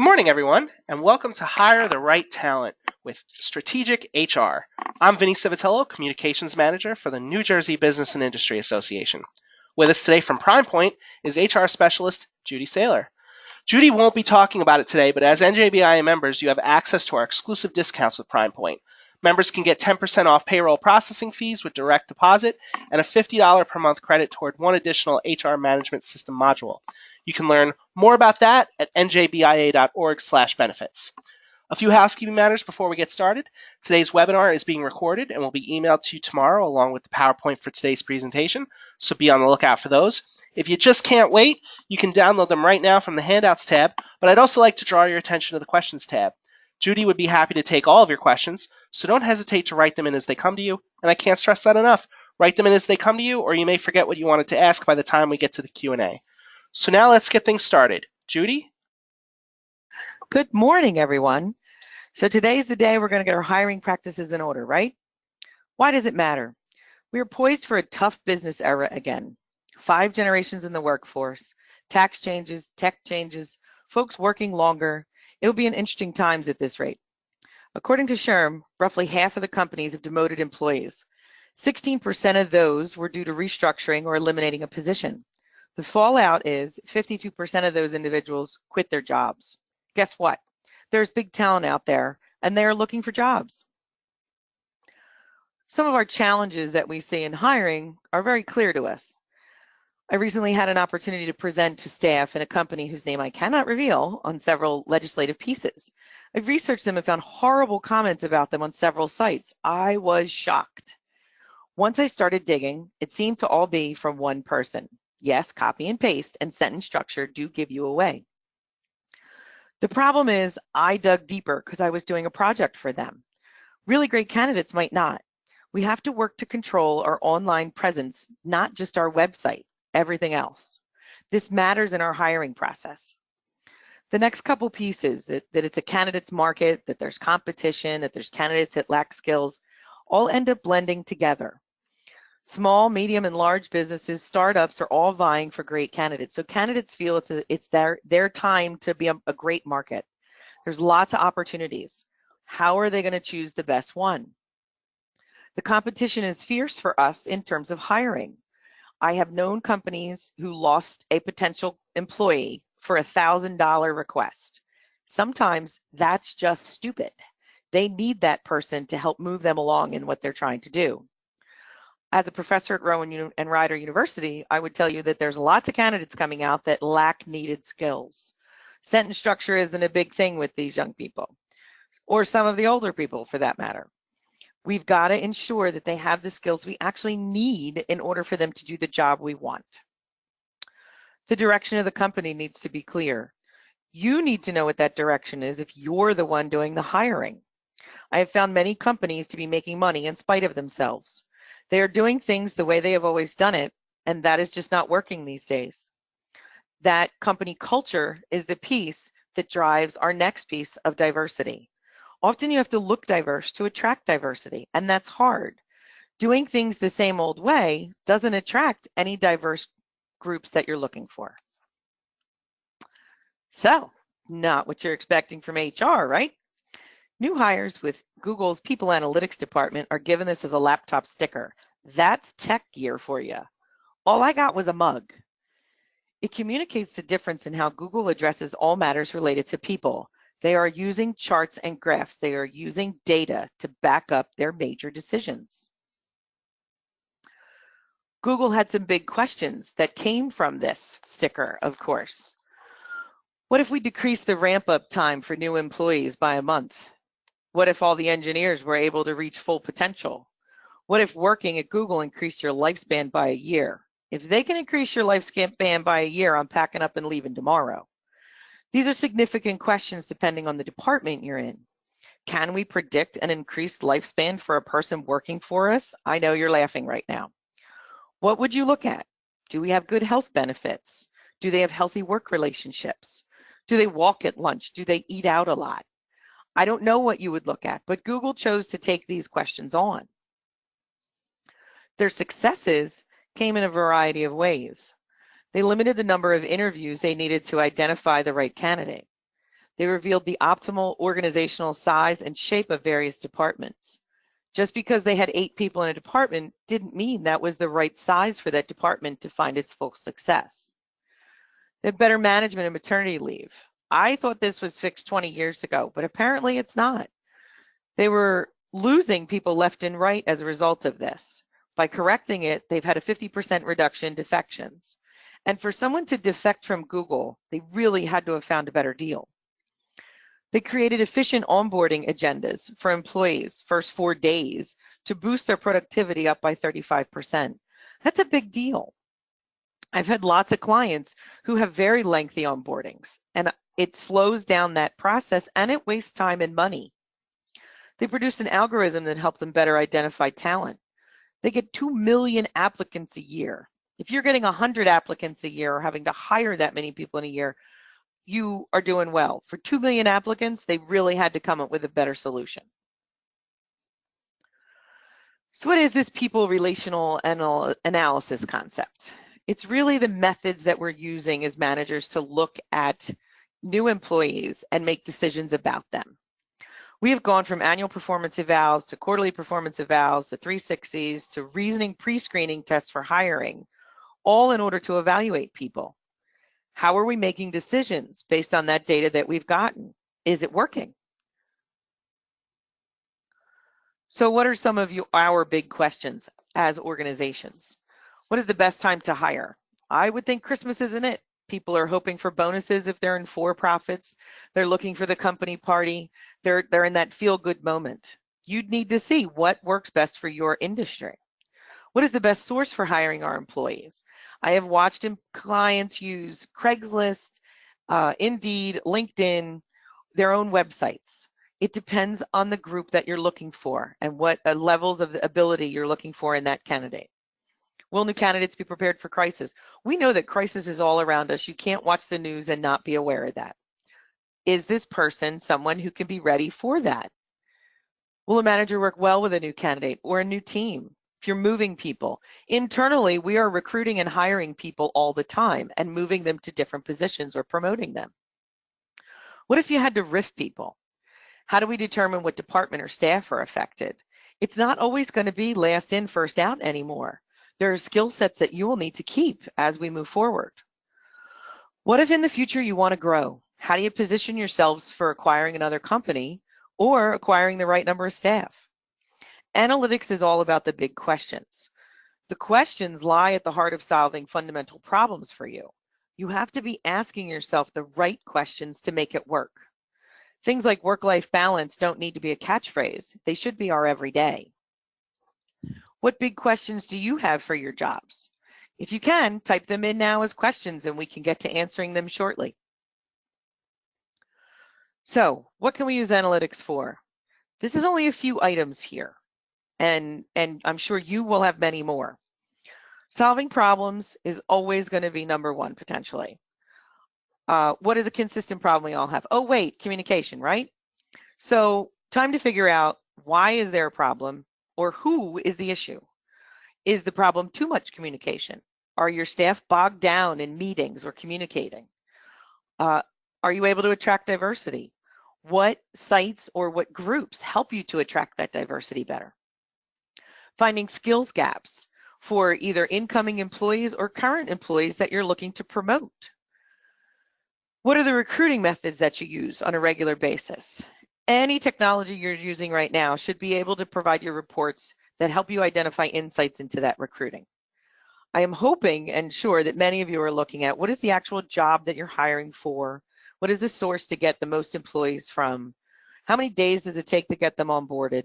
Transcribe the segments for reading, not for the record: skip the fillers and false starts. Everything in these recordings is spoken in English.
Good morning, everyone, and welcome to Hire the Right Talent with Strategic HR. I'm Vinny Civitello, Communications Manager for the New Jersey Business and Industry Association. With us today from Prime Point is HR Specialist Judy Saylor. Judy won't be talking about it today, but as NJBIA members, you have access to our exclusive discounts with Prime Point. Members can get 10% off payroll processing fees with direct deposit and a $50 per month credit toward one additional HR management system module. You can learn more about that at njbia.org/benefits. A few housekeeping matters before we get started. Today's webinar is being recorded and will be emailed to you tomorrow along with the PowerPoint for today's presentation, so be on the lookout for those. If you just can't wait, you can download them right now from the Handouts tab, but I'd also like to draw your attention to the Questions tab. Judy would be happy to take all of your questions, so don't hesitate to write them in as they come to you, and I can't stress that enough. Write them in as they come to you, or you may forget what you wanted to ask by the time we get to the Q&A. So now let's get things started. Judy? Good morning, everyone. So today's the day we're going to get our hiring practices in order, right? Why does it matter? We are poised for a tough business era again. 5 generations in the workforce, tax changes, tech changes, folks working longer. It'll be an interesting times at this rate. According to SHRM, roughly half of the companies have demoted employees. 16% of those were due to restructuring or eliminating a position. The fallout is 52% of those individuals quit their jobs. Guess what? There's big talent out there, and they're looking for jobs. Some of our challenges that we see in hiring are very clear to us. I recently had an opportunity to present to staff in a company whose name I cannot reveal on several legislative pieces. I've researched them and found horrible comments about them on several sites. I was shocked. Once I started digging, it seemed to all be from one person. Yes, copy and paste and sentence structure do give you away. The problem is I dug deeper because I was doing a project for them. Really great candidates might not. We have to work to control our online presence, not just our website, everything else. This matters in our hiring process. The next couple pieces, that it's a candidate's market, that there's competition, that there's candidates that lack skills, all end up blending together. Small, medium, and large businesses, startups are all vying for great candidates. So candidates feel it's their time to be a great market. There's lots of opportunities. How are they going to choose the best one? The competition is fierce for us in terms of hiring. I have known companies who lost a potential employee for a $1,000 request. Sometimes that's just stupid. They need that person to help move them along in what they're trying to do. As a professor at Rowan and Rider University, I would tell you that there's lots of candidates coming out that lack needed skills. Sentence structure isn't a big thing with these young people, or some of the older people for that matter. We've got to ensure that they have the skills we actually need in order for them to do the job we want. The direction of the company needs to be clear. You need to know what that direction is if you're the one doing the hiring. I have found many companies to be making money in spite of themselves. They are doing things the way they have always done it, and that is just not working these days. That company culture is the piece that drives our next piece of diversity. Often you have to look diverse to attract diversity, and that's hard. Doing things the same old way doesn't attract any diverse groups that you're looking for. So, not what you're expecting from HR, right? New hires with Google's People Analytics department are given this as a laptop sticker. That's tech gear for you. All I got was a mug. It communicates the difference in how Google addresses all matters related to people. They are using charts and graphs. They are using data to back up their major decisions. Google had some big questions that came from this sticker, of course. What if we decrease the ramp-up time for new employees by a month? What if all the engineers were able to reach full potential? What if working at Google increased your lifespan by a year? If they can increase your lifespan by a year, I'm packing up and leaving tomorrow. These are significant questions depending on the department you're in. Can we predict an increased lifespan for a person working for us? I know you're laughing right now. What would you look at? Do we have good health benefits? Do they have healthy work relationships? Do they walk at lunch? Do they eat out a lot? I don't know what you would look at, but Google chose to take these questions on. Their successes came in a variety of ways. They limited the number of interviews they needed to identify the right candidate. They revealed the optimal organizational size and shape of various departments. Just because they had 8 people in a department didn't mean that was the right size for that department to find its full success. They had better management and maternity leave. I thought this was fixed 20 years ago, but apparently it's not. They were losing people left and right as a result of this. By correcting it, they've had a 50% reduction in defections. And for someone to defect from Google, they really had to have found a better deal. They created efficient onboarding agendas for employees first 4 days to boost their productivity up by 35%. That's a big deal. I've had lots of clients who have very lengthy onboardings, and it slows down that process and it wastes time and money. They produced an algorithm that helped them better identify talent. They get 2 million applicants a year. If you're getting 100 applicants a year or having to hire that many people in a year, you are doing well. For 2 million applicants, they really had to come up with a better solution. So what is this people relational analysis concept? It's really the methods that we're using as managers to look at new employees and make decisions about them. We have gone from annual performance evals to quarterly performance evals to 360s to reasoning pre-screening tests for hiring, all in order to evaluate people. How are we making decisions based on that data that we've gotten? Is it working? So what are some of our big questions as organizations? What is the best time to hire? I would think Christmas isn't it. People are hoping for bonuses if they're in for-profits. They're looking for the company party. They're in that feel-good moment. You'd need to see what works best for your industry. What is the best source for hiring our employees? I have watched clients use Craigslist, Indeed, LinkedIn, their own websites. It depends on the group that you're looking for and what levels of ability you're looking for in that candidate. Will new candidates be prepared for crisis? We know that crisis is all around us. You can't watch the news and not be aware of that. Is this person someone who can be ready for that? Will a manager work well with a new candidate or a new team? If you're moving people, internally, we are recruiting and hiring people all the time and moving them to different positions or promoting them. What if you had to RIF people? How do we determine what department or staff are affected? It's not always going to be last in, first out anymore. There are skill sets that you will need to keep as we move forward. What if in the future you want to grow? How do you position yourselves for acquiring another company or acquiring the right number of staff? Analytics is all about the big questions. The questions lie at the heart of solving fundamental problems for you. You have to be asking yourself the right questions to make it work. Things like work-life balance don't need to be a catchphrase. They should be our everyday. What big questions do you have for your jobs? If you can, type them in now as questions and we can get to answering them shortly. So, what can we use analytics for? This is only a few items here, and I'm sure you will have many more. Solving problems is always going to be number one, potentially. What is a consistent problem we all have? Oh, wait, communication, right? So, time to figure out why is there a problem or who is the issue? Is the problem too much communication? Are your staff bogged down in meetings or communicating? Are you able to attract diversity? What sites or what groups help you to attract that diversity better? Finding skills gaps for either incoming employees or current employees that you're looking to promote. What are the recruiting methods that you use on a regular basis? Any technology you're using right now should be able to provide you reports that help you identify insights into that recruiting. I am hoping and sure that many of you are looking at what is the actual job that you're hiring for? What is the source to get the most employees from? How many days does it take to get them onboarded?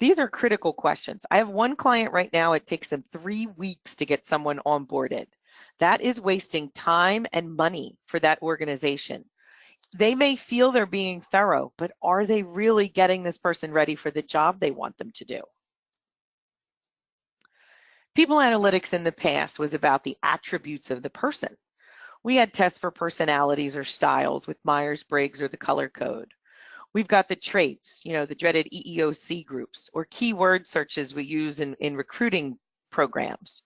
These are critical questions. I have one client right now, it takes them 3 weeks to get someone onboarded. That is wasting time and money for that organization. They may feel they're being thorough, but are they really getting this person ready for the job they want them to do? People analytics in the past was about the attributes of the person. We had tests for personalities or styles with Myers-Briggs or the color code. We've got the traits, you know, the dreaded EEOC groups or keyword searches we use in recruiting programs.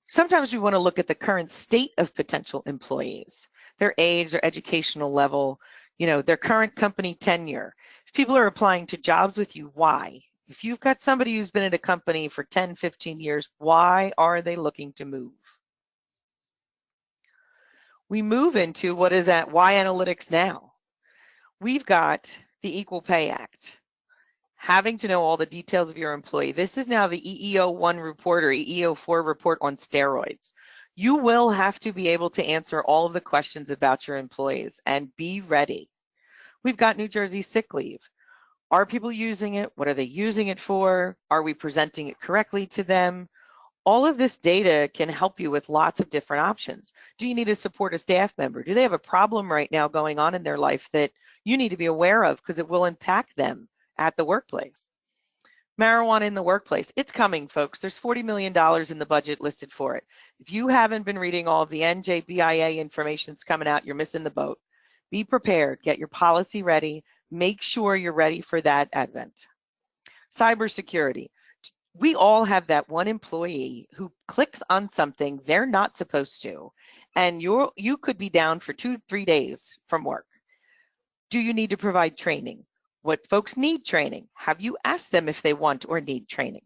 Sometimes we want to look at the current state of potential employees, their age, their educational level. their current company tenure. If people are applying to jobs with you, why? If you've got somebody who's been at a company for 10, 15 years, why are they looking to move? We move into what is at why analytics now. We've got the Equal Pay Act. Having to know all the details of your employee. This is now the EEO1 report or EEO4 report on steroids. You will have to be able to answer all of the questions about your employees and be ready. We've got New Jersey sick leave. Are people using it? What are they using it for? Are we presenting it correctly to them? All of this data can help you with lots of different options. Do you need to support a staff member? Do they have a problem right now going on in their life that you need to be aware of because it will impact them at the workplace? Marijuana in the workplace, it's coming, folks. There's $40 million in the budget listed for it. If you haven't been reading all of the NJBIA information that's coming out, you're missing the boat. Be prepared, get your policy ready, make sure you're ready for that advent. Cybersecurity. We all have that one employee who clicks on something they're not supposed to, and you could be down for 2-3 days from work. Do you need to provide training? What folks need training? Have you asked them if they want or need training?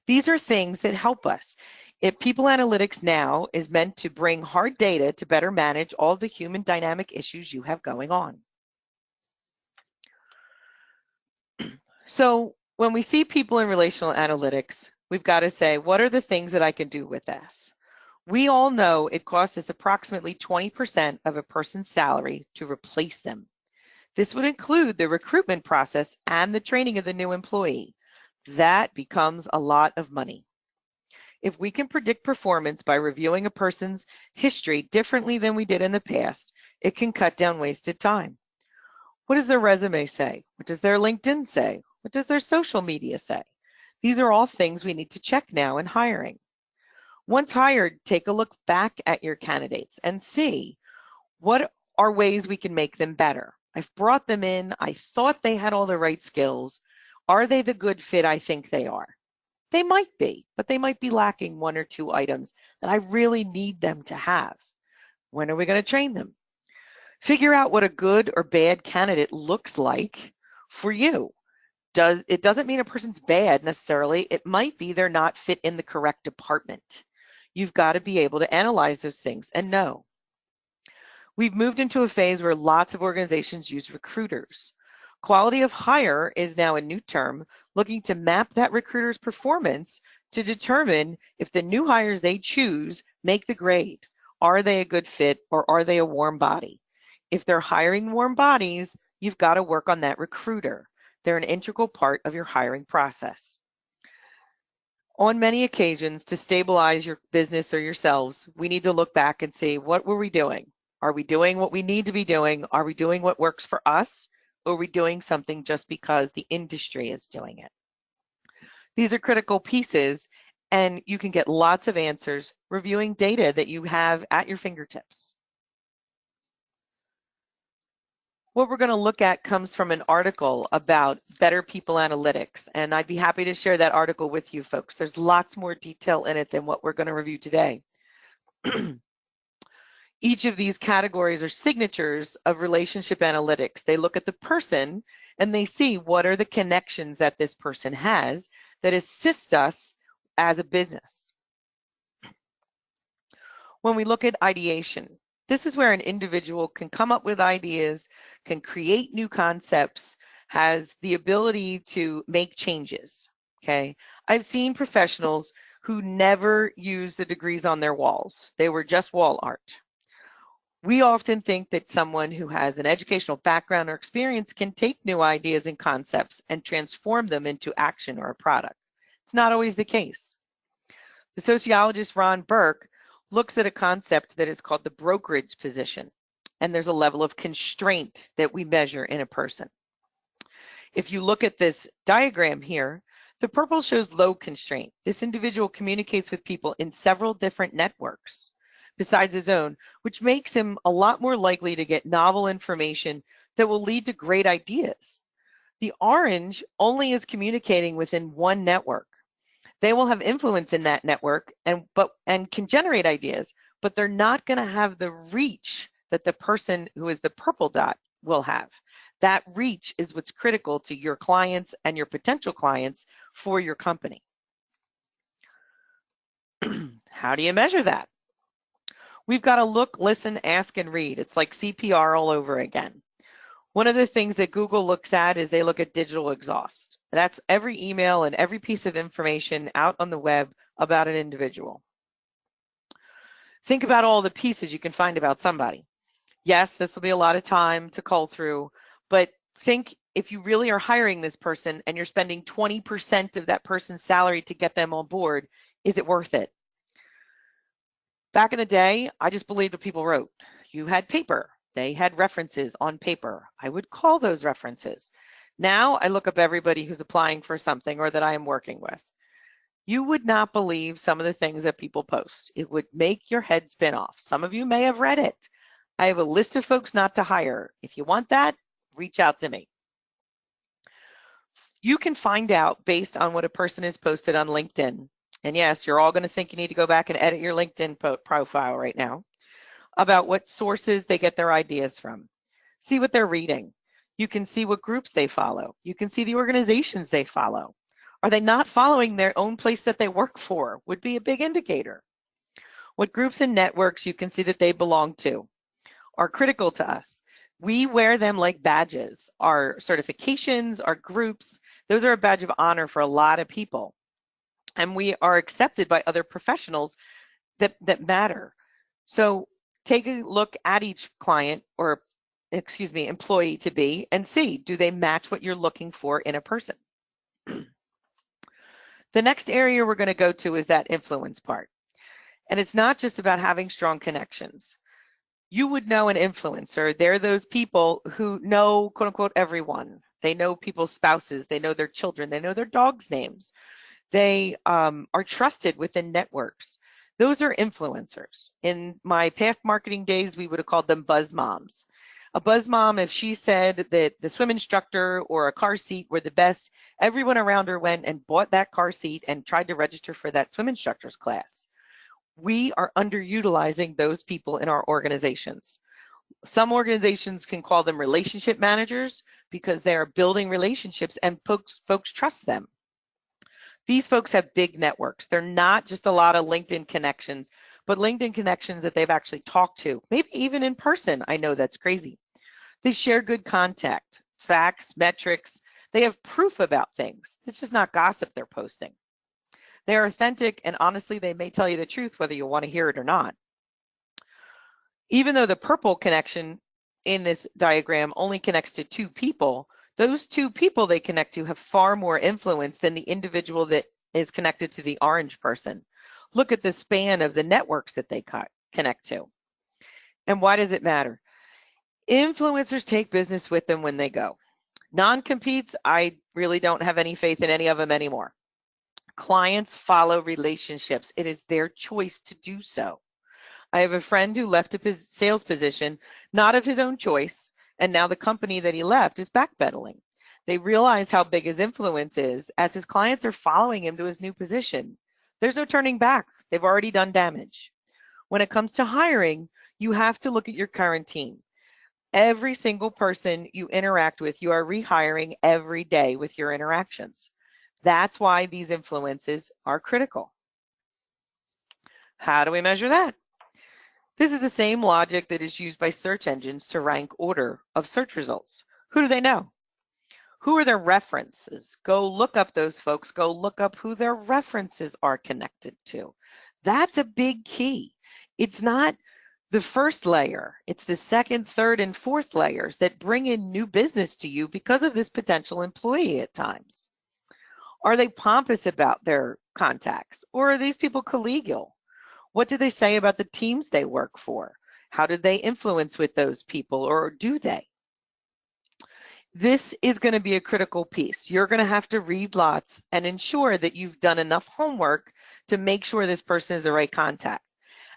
These are things that help us. If People Analytics now is meant to bring hard data to better manage all the human dynamic issues you have going on. So when we see people in relational analytics, we've got to say, what are the things that I can do with this? We all know it costs us approximately 20% of a person's salary to replace them. This would include the recruitment process and the training of the new employee. That becomes a lot of money. If we can predict performance by reviewing a person's history differently than we did in the past, it can cut down wasted time. What does their resume say? What does their LinkedIn say? What does their social media say? These are all things we need to check now in hiring. Once hired, take a look back at your candidates and see what are ways we can make them better. I've brought them in. I thought they had all the right skills. Are they the good fit I think they are? They might be, but they might be lacking 1 or 2 items that I really need them to have. When are we going to train them? Figure out what a good or bad candidate looks like for you. It doesn't mean a person's bad necessarily. It might be they're not fit in the correct department. You've got to be able to analyze those things and know. We've moved into a phase where lots of organizations use recruiters. Quality of hire is now a new term, looking to map that recruiter's performance to determine if the new hires they choose make the grade. Are they a good fit or are they a warm body? If they're hiring warm bodies, you've got to work on that recruiter. They're an integral part of your hiring process. On many occasions, to stabilize your business or yourselves, we need to look back and see, what were we doing? Are we doing what we need to be doing? Are we doing what works for us? Or are we doing something just because the industry is doing it? These are critical pieces, and you can get lots of answers reviewing data that you have at your fingertips. What we're going to look at comes from an article about better people analytics, and I'd be happy to share that article with you folks. There's lots more detail in it than what we're going to review today. Each of these categories are signatures of relationship analytics. They look at the person and they see what are the connections that this person has that assist us as a business. When we look at ideation, this is where an individual can come up with ideas, can create new concepts, has the ability to make changes, okay? I've seen professionals who never use the degrees on their walls. They were just wall art. We often think that someone who has an educational background or experience can take new ideas and concepts and transform them into action or a product. It's not always the case. The sociologist Ron Burke looks at a concept that is called the brokerage position, and there's a level of constraint that we measure in a person. If you look at this diagram here, the purple shows low constraint. This individual communicates with people in several different networks besides his own, which makes him a lot more likely to get novel information that will lead to great ideas. The orange only is communicating within one network. They will have influence in that network and can generate ideas, but they're not going to have the reach that the person who is the purple dot will have. That reach is what's critical to your clients and your potential clients for your company. How do you measure that? We've got to look, listen, ask, and read. It's like CPR all over again. One of the things that Google looks at is they look at digital exhaust. That's every email and every piece of information out on the web about an individual. Think about all the pieces you can find about somebody. Yes, this will be a lot of time to cull through, but think if you really are hiring this person and you're spending 20% of that person's salary to get them on board, is it worth it? Back in the day, I just believed what people wrote. You had paper. They had references on paper. I would call those references. Now I look up everybody who's applying for something or that I am working with. You would not believe some of the things that people post. It would make your head spin off. Some of you may have read it. I have a list of folks not to hire. If you want that, reach out to me. You can find out based on what a person has posted on LinkedIn. And yes, you're all going to think you need to go back and edit your LinkedIn profile right now, about what sources they get their ideas from. See what they're reading. You can see what groups they follow. You can see the organizations they follow. Are they not following their own place that they work for? Would be a big indicator. What groups and networks you can see that they belong to are critical to us. We wear them like badges. Our certifications, our groups, those are a badge of honor for a lot of people. And we are accepted by other professionals that matter. So take a look at each client or, employee to be and see, do they match what you're looking for in a person? The next area we're going to go to is that influence part. And it's not just about having strong connections. You would know an influencer. They're those people who know, quote unquote, everyone. They know people's spouses. They know their children. They know their dogs' names. They are trusted within networks. Those are influencers. In my past marketing days, we would have called them buzz moms. A buzz mom, if she said that the swim instructor or a car seat were the best, everyone around her went and bought that car seat and tried to register for that swim instructor's class. We are underutilizing those people in our organizations. Some organizations can call them relationship managers because they are building relationships and folks trust them. These folks have big networks. They're not just a lot of LinkedIn connections, but LinkedIn connections that they've actually talked to, maybe even in person. I know that's crazy. They share good contact, facts, metrics. They have proof about things. It's just not gossip they're posting. They're authentic, and honestly, they may tell you the truth whether you want to hear it or not. Even though the purple connection in this diagram only connects to 2 people, those 2 people they connect to have far more influence than the individual that is connected to the orange person. Look at the span of the networks that they connect to. And why does it matter? Influencers take business with them when they go. Non-competes, I really don't have any faith in any of them anymore. Clients follow relationships. It is their choice to do so. I have a friend who left a sales position, not of his own choice, and now the company that he left is backpedaling. They realize how big his influence is as his clients are following him to his new position. There's no turning back. They've already done damage. When it comes to hiring, you have to look at your current team. Every single person you interact with, you are rehiring every day with your interactions. That's why these influences are critical. How do we measure that? This is the same logic that is used by search engines to rank order of search results. Who do they know? Who are their references? Go look up those folks. Go look up who their references are connected to. That's a big key. It's not the first layer. It's the second, third, and fourth layers that bring in new business to you because of this potential employee at times. Are they pompous about their contacts, or are these people collegial? What do they say about the teams they work for? How did they influence with those people, or do they? This is going to be a critical piece. You're going to have to read lots and ensure that you've done enough homework to make sure this person is the right contact.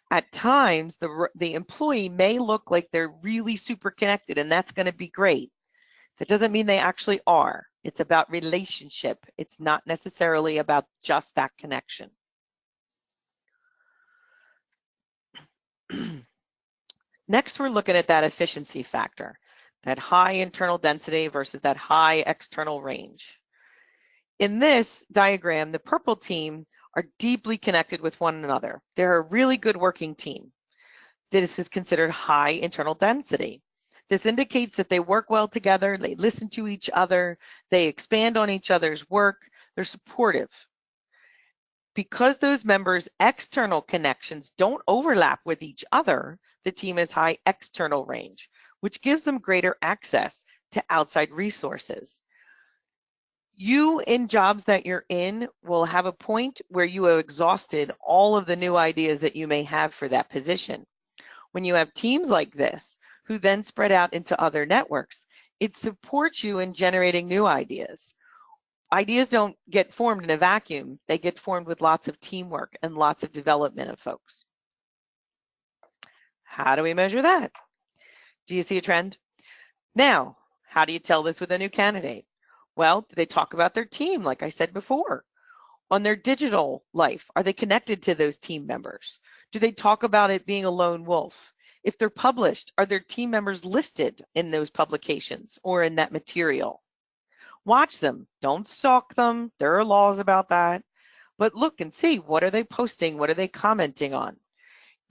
At times, the employee may look like they're really super connected, and that's going to be great. That doesn't mean they actually are. It's about relationship. It's not necessarily about just that connection. Next, we're looking at that efficiency factor. that high internal density versus that high external range. In this diagram, the purple team are deeply connected with one another. They're a really good working team. This is considered high internal density. This indicates that they work well together, they listen to each other, they expand on each other's work, they're supportive. Because those members' external connections don't overlap with each other, the team has high external range, which gives them greater access to outside resources. You, in jobs that you're in, will have a point where you have exhausted all of the new ideas that you may have for that position. When you have teams like this, who then spread out into other networks, it supports you in generating new ideas. Ideas don't get formed in a vacuum. They get formed with lots of teamwork and lots of development of folks. How do we measure that? Do you see a trend? Now, how do you tell this with a new candidate? Well, do they talk about their team, like I said before? On their digital life, are they connected to those team members? Do they talk about it being a lone wolf? If they're published, are their team members listed in those publications or in that material? Watch them. Don't stalk them. There are laws about that. But look and see, what are they posting? What are they commenting on?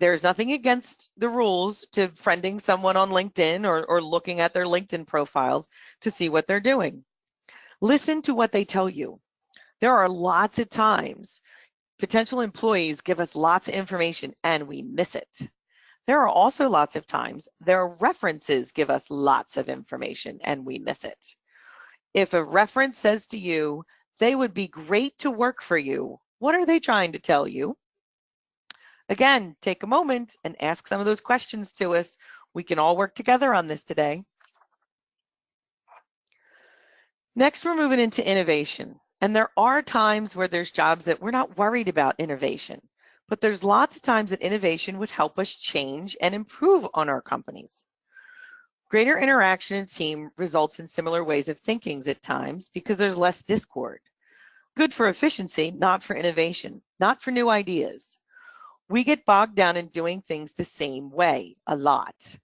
There's nothing against the rules to friending someone on LinkedIn or looking at their LinkedIn profiles to see what they're doing. Listen to what they tell you. There are lots of times potential employees give us lots of information and we miss it. There are also lots of times their references give us lots of information and we miss it. If a reference says to you, they would be great to work for you, what are they trying to tell you? Again, take a moment and ask some of those questions to us. We can all work together on this today. Next, we're moving into innovation. And there are times where there's jobs that we're not worried about innovation, but there's lots of times that innovation would help us change and improve on our companies. Greater interaction in team results in similar ways of thinking at times because there's less discord. Good for efficiency, not for innovation, not for new ideas. We get bogged down in doing things the same way a lot.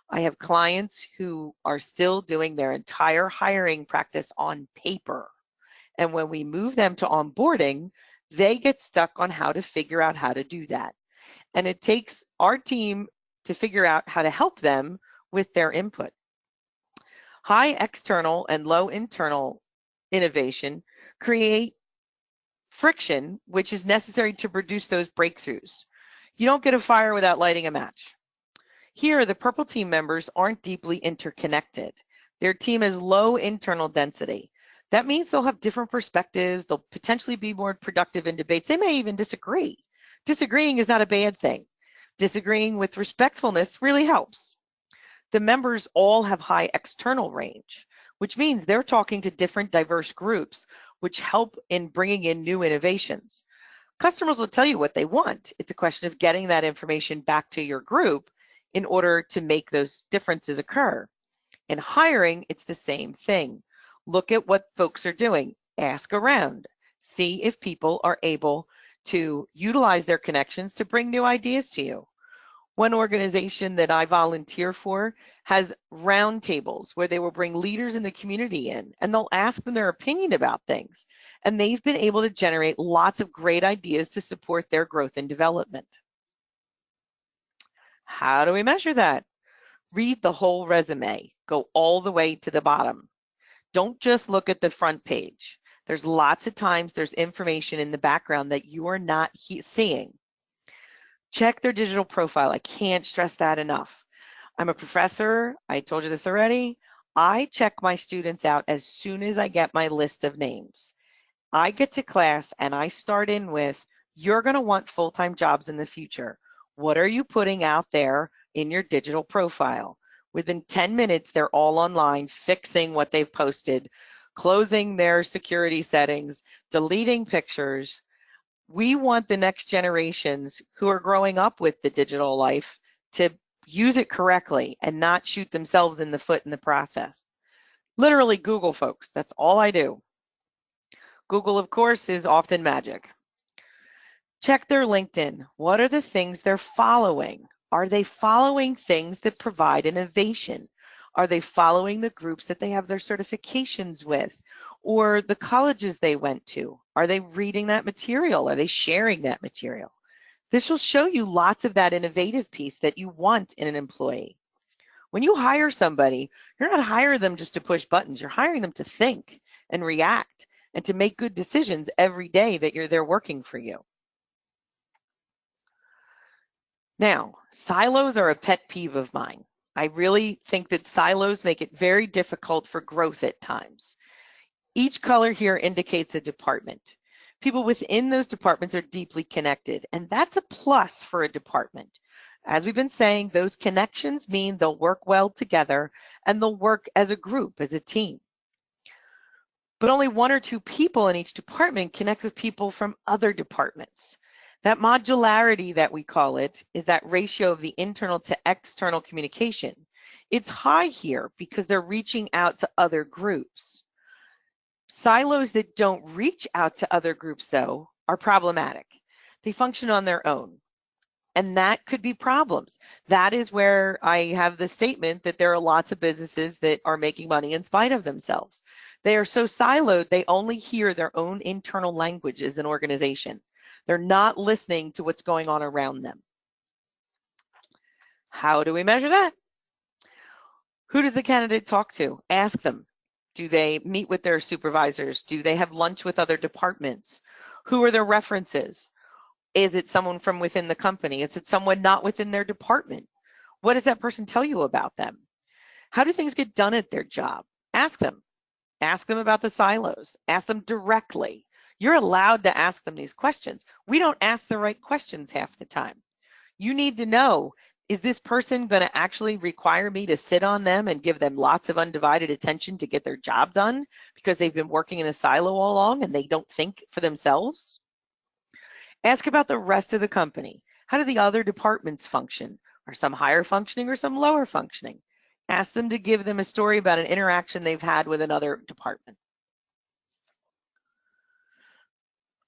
I have clients who are still doing their entire hiring practice on paper. And when we move them to onboarding, they get stuck on how to figure out how to do that. And it takes our team to figure out how to help them with their input. High external and low internal innovation create friction, which is necessary to produce those breakthroughs. You don't get a fire without lighting a match. Here, the purple team members aren't deeply interconnected. Their team has low internal density. That means they'll have different perspectives. They'll potentially be more productive in debates. They may even disagree. Disagreeing is not a bad thing. Disagreeing with respectfulness really helps. The members all have high external range, which means they're talking to different diverse groups, which help in bringing in new innovations. Customers will tell you what they want. It's a question of getting that information back to your group in order to make those differences occur. In hiring, it's the same thing. Look at what folks are doing. Ask around. See if people are able to utilize their connections to bring new ideas to you. One organization that I volunteer for has roundtables where they will bring leaders in the community in and they'll ask them their opinion about things. And they've been able to generate lots of great ideas to support their growth and development. How do we measure that? Read the whole resume. Go all the way to the bottom. Don't just look at the front page. There's lots of times there's information in the background that you are not seeing. Check their digital profile. I can't stress that enough. I'm a professor. I told you this already. I check my students out as soon as I get my list of names. I get to class and I start in with, you're going to want full-time jobs in the future. What are you putting out there in your digital profile? Within 10 minutes, they're all online fixing what they've posted, closing their security settings, deleting pictures. We want the next generations who are growing up with the digital life to use it correctly and not shoot themselves in the foot in the process. Literally Google, folks. That's all I do. Google, of course, is often magic. Check their LinkedIn. What are the things they're following? Are they following things that provide innovation? Are they following the groups that they have their certifications with, or the colleges they went to? Are they reading that material? Are they sharing that material? This will show you lots of that innovative piece that you want in an employee. When you hire somebody, you're not hiring them just to push buttons. You're hiring them to think and react and to make good decisions every day that they're working for you. Now, silos are a pet peeve of mine. I really think that silos make it very difficult for growth at times. Each color here indicates a department. People within those departments are deeply connected, and that's a plus for a department. As we've been saying, those connections mean they'll work well together and they'll work as a group, as a team. But only one or two people in each department connect with people from other departments. That modularity that we call it is that ratio of the internal to external communication. It's high here because they're reaching out to other groups. Silos that don't reach out to other groups, though, are problematic. They function on their own, and that could be problems. That is where I have the statement that there are lots of businesses that are making money in spite of themselves. They are so siloed, they only hear their own internal language as an organization. They're not listening to what's going on around them. How do we measure that? Who does the candidate talk to? Ask them. Do they meet with their supervisors? Do they have lunch with other departments? Who are their references? Is it someone from within the company? Is it someone not within their department? What does that person tell you about them? How do things get done at their job? Ask them. Ask them about the silos. Ask them directly. You're allowed to ask them these questions. We don't ask the right questions half the time. You need to know, is this person going to actually require me to sit on them and give them lots of undivided attention to get their job done because they've been working in a silo all along and they don't think for themselves? Ask about the rest of the company. How do the other departments function? Are some higher functioning or some lower functioning? Ask them to give them a story about an interaction they've had with another department.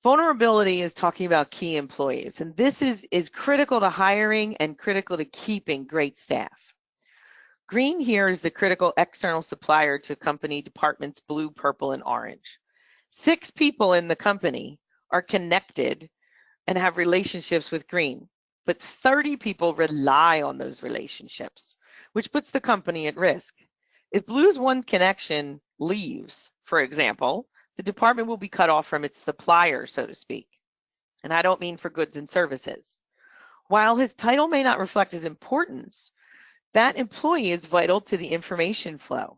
Vulnerability is talking about key employees, and this is critical to hiring and critical to keeping great staff. Green here is the critical external supplier to company departments, blue, purple, and orange. 6 people in the company are connected and have relationships with green, but 30 people rely on those relationships, which puts the company at risk. If blue's one connection leaves, for example, the department will be cut off from its supplier, so to speak. And I don't mean for goods and services. While his title may not reflect his importance, that employee is vital to the information flow.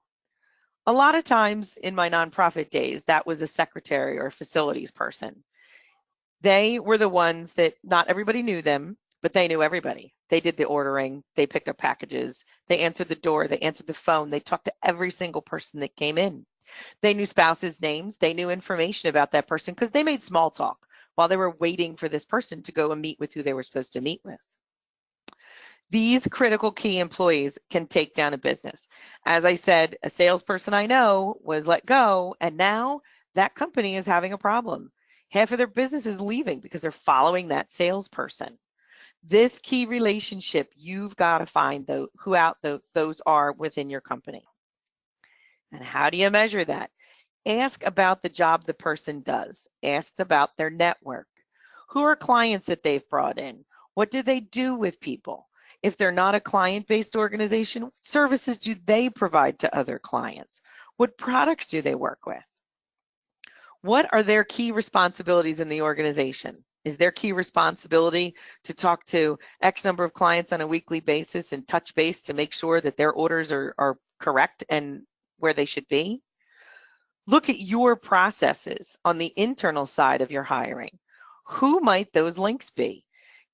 A lot of times in my nonprofit days, that was a secretary or a facilities person. They were the ones that not everybody knew them, but they knew everybody. They did the ordering, they picked up packages, they answered the door, they answered the phone, they talked to every single person that came in. They knew spouses' names, they knew information about that person because they made small talk while they were waiting for this person to go and meet with who they were supposed to meet with. These critical key employees can take down a business. As I said, a salesperson I know was let go, and now that company is having a problem. Half of their business is leaving because they're following that salesperson. This key relationship, you've got to find who those are within your company. And how do you measure that? Ask about the job the person does. Ask about their network. Who are clients that they've brought in? What do they do with people? If they're not a client-based organization, what services do they provide to other clients? What products do they work with? What are their key responsibilities in the organization? Is their key responsibility to talk to X number of clients on a weekly basis and touch base to make sure that their orders are correct and where they should be? Look at your processes on the internal side of your hiring. Who might those links be?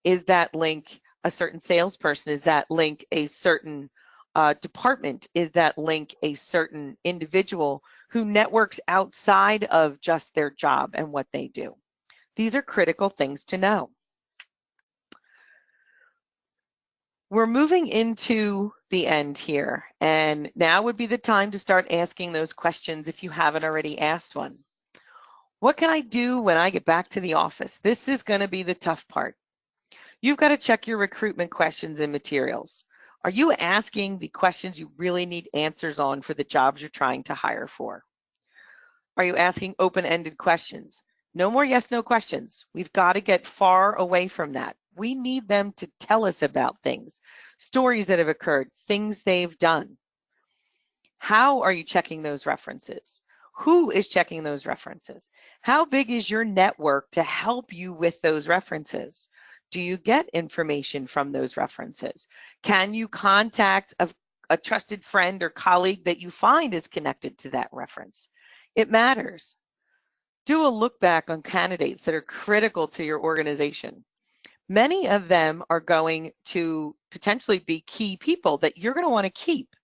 Is that link a certain salesperson? Is that link a certain department? Is that link a certain individual who networks outside of just their job and what they do? These are critical things to know. We're moving into the end here, and now would be the time to start asking those questions if you haven't already asked one. What can I do when I get back to the office? This is going to be the tough part. You've got to check your recruitment questions and materials. Are you asking the questions you really need answers on for the jobs you're trying to hire for? Are you asking open-ended questions? No more yes, no questions. We've got to get far away from that. We need them to tell us about things, stories that have occurred, things they've done. How are you checking those references? Who is checking those references? How big is your network to help you with those references? Do you get information from those references? Can you contact a trusted friend or colleague that you find is connected to that reference? It matters. Do a look back on candidates that are critical to your organization. Many of them are going to potentially be key people that you're going to want to keep.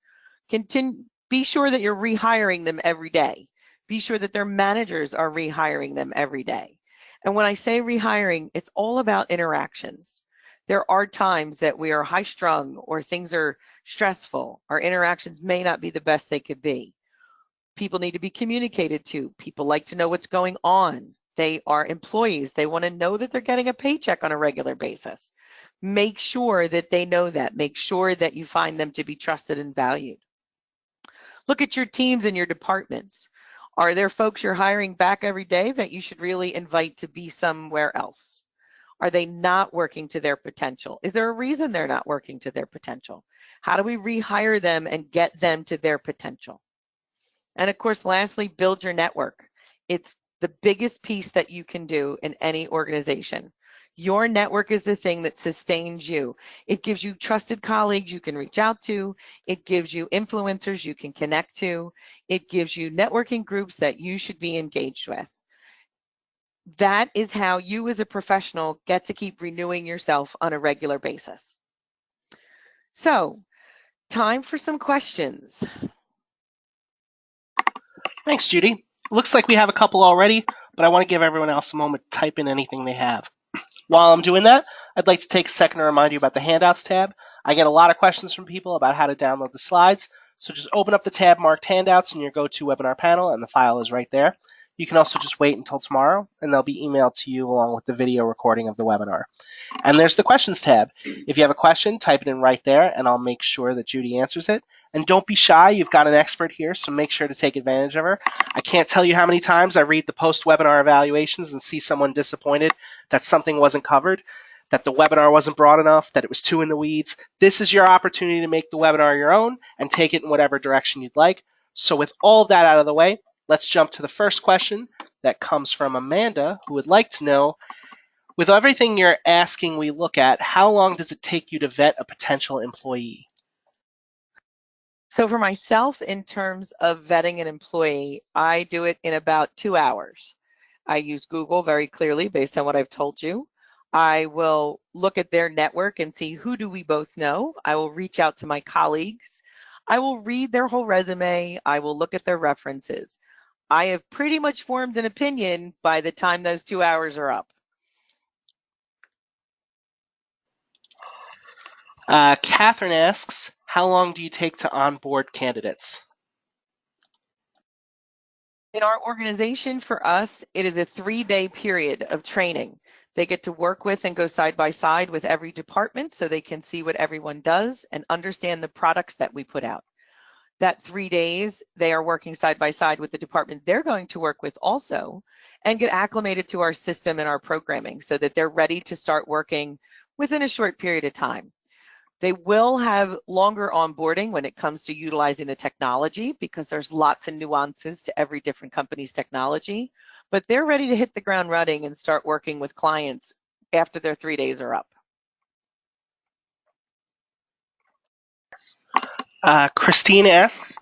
Be sure that you're rehiring them every day. Be sure that their managers are rehiring them every day. And when I say rehiring, it's all about interactions. There are times that we are high strung or things are stressful. Our interactions may not be the best they could be. People need to be communicated to. People like to know what's going on. They are employees. They want to know that they're getting a paycheck on a regular basis. Make sure that they know that. Make sure that you find them to be trusted and valued. Look at your teams and your departments. Are there folks you're hiring back every day that you should really invite to be somewhere else? Are they not working to their potential? Is there a reason they're not working to their potential? How do we rehire them and get them to their potential? And of course, lastly, build your network. It's the biggest piece that you can do in any organization. Your network is the thing that sustains you. It gives you trusted colleagues you can reach out to. It gives you influencers you can connect to. It gives you networking groups that you should be engaged with. That is how you as a professional get to keep renewing yourself on a regular basis. So, time for some questions. Thanks, Judy. Looks like we have a couple already, but I want to give everyone else a moment to type in anything they have. While I'm doing that, I'd like to take a second to remind you about the Handouts tab. I get a lot of questions from people about how to download the slides, so just open up the tab marked Handouts in your GoToWebinar panel, and the file is right there. You can also just wait until tomorrow, and they'll be emailed to you along with the video recording of the webinar. And there's the Questions tab. If you have a question, type it in right there, and I'll make sure that Judy answers it. And don't be shy. You've got an expert here, so make sure to take advantage of her. I can't tell you how many times I read the post-webinar evaluations and see someone disappointed that something wasn't covered, that the webinar wasn't broad enough, that it was too in the weeds. This is your opportunity to make the webinar your own and take it in whatever direction you'd like. So with all of that out of the way, let's jump to the first question that comes from Amanda, who would like to know, with everything you're asking we look at, how long does it take you to vet a potential employee? So for myself, in terms of vetting an employee, I do it in about 2 hours. I use Google very clearly based on what I've told you. I will look at their network and see who do we both know. I will reach out to my colleagues. I will read their whole resume. I will look at their references. I have pretty much formed an opinion by the time those 2 hours are up. Catherine asks, how long do you take to onboard candidates? In our organization, for us, it is a 3-day period of training. They get to work with and go side by side with every department so they can see what everyone does and understand the products that we put out. That 3 days, they are working side by side with the department they're going to work with also, and get acclimated to our system and our programming so that they're ready to start working within a short period of time. They will have longer onboarding when it comes to utilizing the technology because there's lots of nuances to every different company's technology, but they're ready to hit the ground running and start working with clients after their 3 days are up. Christine asks,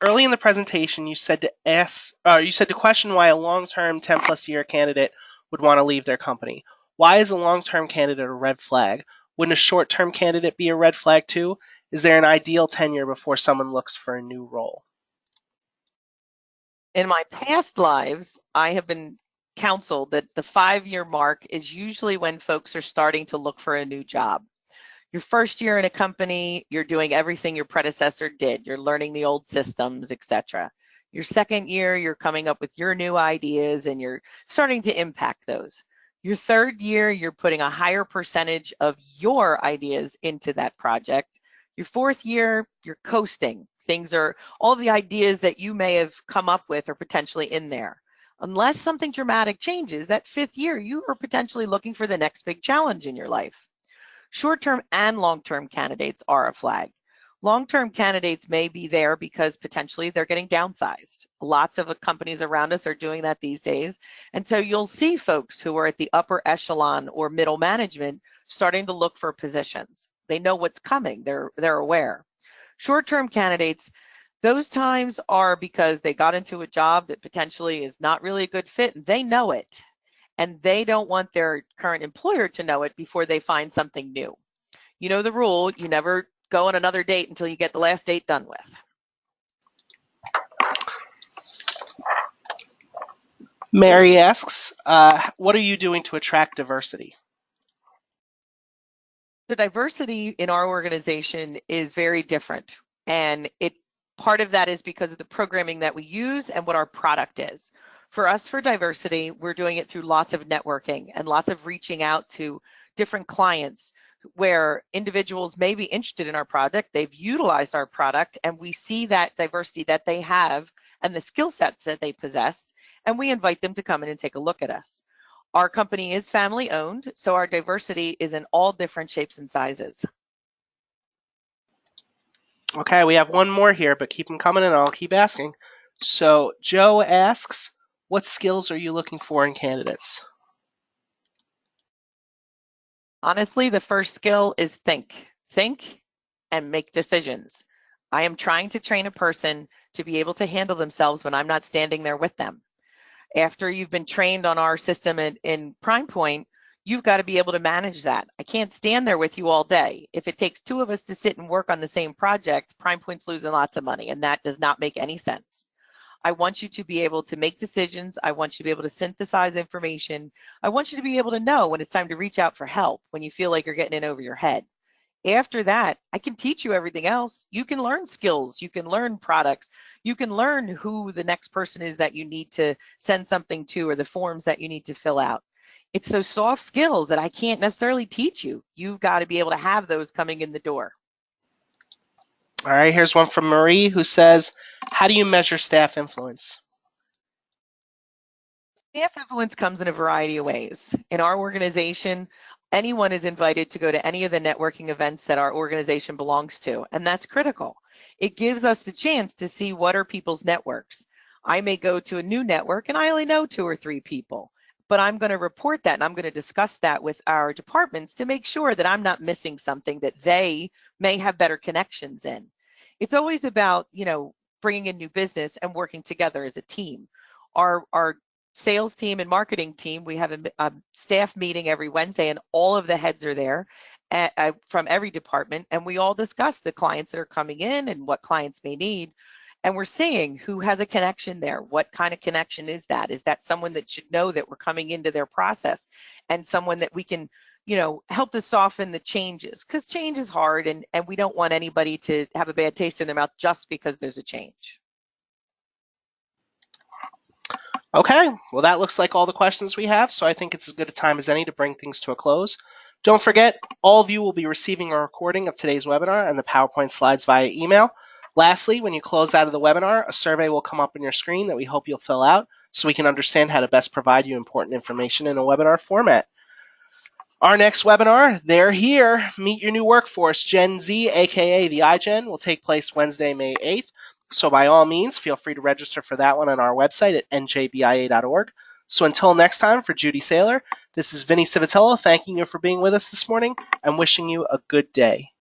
early in the presentation, you said to question why a long-term 10+ year candidate would want to leave their company. Why is a long-term candidate a red flag? Wouldn't a short-term candidate be a red flag too? Is there an ideal tenure before someone looks for a new role? In my past lives, I have been counseled that the 5-year mark is usually when folks are starting to look for a new job. Your first year in a company, you're doing everything your predecessor did. You're learning the old systems, etc. Your second year, you're coming up with your new ideas and you're starting to impact those. Your third year, you're putting a higher percentage of your ideas into that project. Your fourth year, you're coasting. All the ideas that you may have come up with are potentially in there. Unless something dramatic changes, that fifth year, you are potentially looking for the next big challenge in your life. Short-term and long-term candidates are a flag. Long-term candidates may be there because potentially they're getting downsized. Lots of companies around us are doing that these days. And so you'll see folks who are at the upper echelon or middle management starting to look for positions. They know what's coming. They're aware. Short-term candidates, those times are because they got into a job that potentially is not really a good fit, and they know it. And they don't want their current employer to know it before they find something new. You know the rule, you never go on another date until you get the last date done with. Mary asks, what are you doing to attract diversity? The diversity in our organization is very different. And part of that is because of the programming that we use and what our product is. For us, for diversity, we're doing it through lots of networking and lots of reaching out to different clients where individuals may be interested in our product, they've utilized our product, and we see that diversity that they have and the skill sets that they possess, and we invite them to come in and take a look at us. Our company is family owned, so our diversity is in all different shapes and sizes. Okay, we have one more here, but keep them coming and I'll keep asking. So Joe asks, what skills are you looking for in candidates? Honestly, the first skill is think. Think and make decisions. I am trying to train a person to be able to handle themselves when I'm not standing there with them. After you've been trained on our system in Prime Point, you've got to be able to manage that. I can't stand there with you all day. If it takes two of us to sit and work on the same project, Prime Point's losing lots of money, and that does not make any sense. I want you to be able to make decisions. I want you to be able to synthesize information. I want you to be able to know when it's time to reach out for help when you feel like you're getting in over your head. After that, I can teach you everything else. You can learn skills, you can learn products, you can learn who the next person is that you need to send something to or the forms that you need to fill out. It's those soft skills that I can't necessarily teach you. You've got to be able to have those coming in the door. All right, here's one from Marie who says, how do you measure staff influence? Staff influence comes in a variety of ways. In our organization, anyone is invited to go to any of the networking events that our organization belongs to, and that's critical. It gives us the chance to see what are people's networks. I may go to a new network and I only know 2 or 3 people, but I'm going to report that and I'm going to discuss that with our departments to make sure that I'm not missing something that they may have better connections in. It's always about, bringing in new business and working together as a team. Our sales team and marketing team, we have a staff meeting every Wednesday, and all of the heads are there from every department, and we all discuss the clients that are coming in and what clients may need. And we're seeing who has a connection there. What kind of connection is that? Is that someone that should know that we're coming into their process and someone that we can, help to soften the changes? Because change is hard, and we don't want anybody to have a bad taste in their mouth just because there's a change. Okay, well that looks like all the questions we have, so I think it's as good a time as any to bring things to a close. Don't forget, all of you will be receiving a recording of today's webinar and the PowerPoint slides via email. Lastly, when you close out of the webinar, a survey will come up on your screen that we hope you'll fill out so we can understand how to best provide you important information in a webinar format. Our next webinar, they're here. Meet Your New Workforce, Gen Z, aka the iGen, will take place Wednesday, May 8th. So by all means, feel free to register for that one on our website at njbia.org. So until next time, for Judy Saylor, this is Vinny Civitello thanking you for being with us this morning and wishing you a good day.